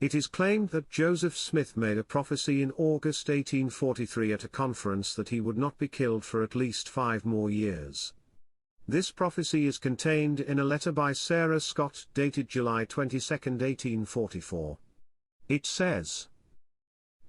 It is claimed that Joseph Smith made a prophecy in August 1843 at a conference that he would not be killed for at least 5 more years. This prophecy is contained in a letter by Sarah Scott dated July 22, 1844. It says,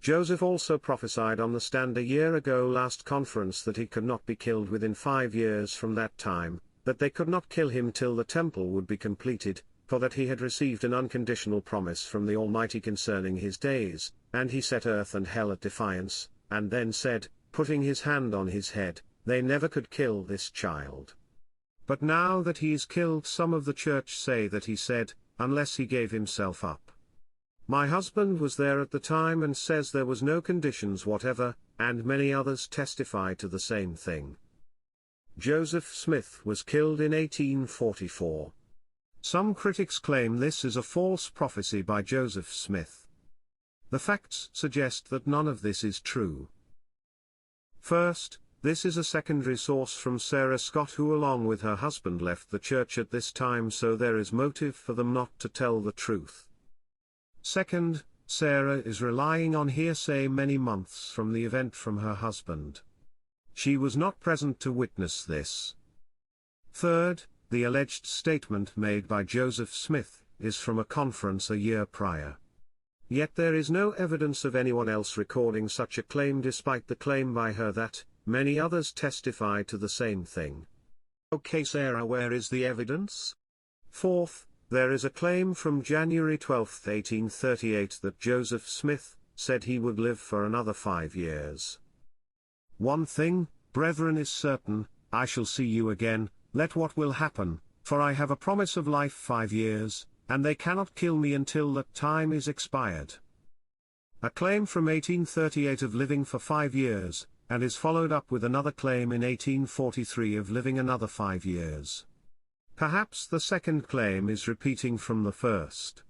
"Joseph also prophesied on the stand a year ago last conference that he could not be killed within 5 years from that time, that they could not kill him till the temple would be completed, for that he had received an unconditional promise from the Almighty concerning his days, and he set earth and hell at defiance, and then said, putting his hand on his head, they never could kill this child. But now that he is killed, some of the church say that he said, unless he gave himself up. My husband was there at the time and says there was no conditions whatever, and many others testify to the same thing." Joseph Smith was killed in 1844. Some critics claim this is a false prophecy by Joseph Smith. The facts suggest that none of this is true. First, this is a secondary source from Sarah Scott, who along with her husband left the church at this time, so there is motive for them not to tell the truth. Second, Sarah is relying on hearsay many months from the event from her husband. She was not present to witness this. Third, the alleged statement made by Joseph Smith is from a conference a year prior. Yet there is no evidence of anyone else recording such a claim, despite the claim by her that many others testify to the same thing. Okay, Sarah, where is the evidence? Fourth, there is a claim from January 12, 1838 that Joseph Smith said he would live for another 5 years. One thing, brethren, is certain, I shall see you again, let what will happen, for I have a promise of life 5 years, and they cannot kill me until that time is expired. A claim from 1838 of living for 5 years, and is followed up with another claim in 1843 of living another 5 years. Perhaps the second claim is repeating from the first.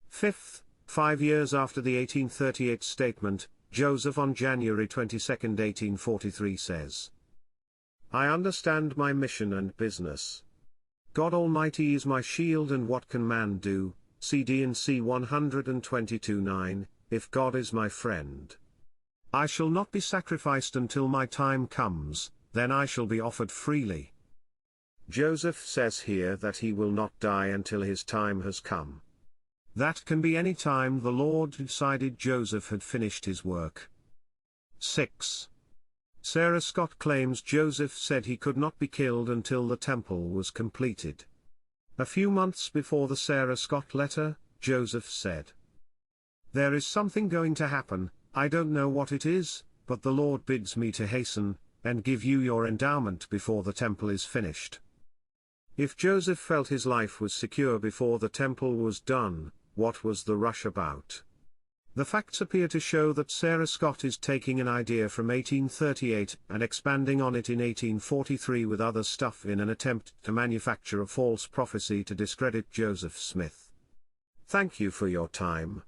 Fifth, 5 years after the 1838 statement, Joseph on January 22, 1843 says, "I understand my mission and business. God Almighty is my shield, and what can man do, CD&C 122:9, if God is my friend? I shall not be sacrificed until my time comes, then I shall be offered freely." Joseph says here that he will not die until his time has come. That can be any time the Lord decided Joseph had finished his work. 6. Sarah Scott claims Joseph said he could not be killed until the temple was completed. A few months before the Sarah Scott letter, Joseph said, "There is something going to happen, I don't know what it is, but the Lord bids me to hasten, and give you your endowment before the temple is finished." If Joseph felt his life was secure before the temple was done, what was the rush about? The facts appear to show that Sarah Scott is taking an idea from 1838 and expanding on it in 1843 with other stuff in an attempt to manufacture a false prophecy to discredit Joseph Smith. Thank you for your time.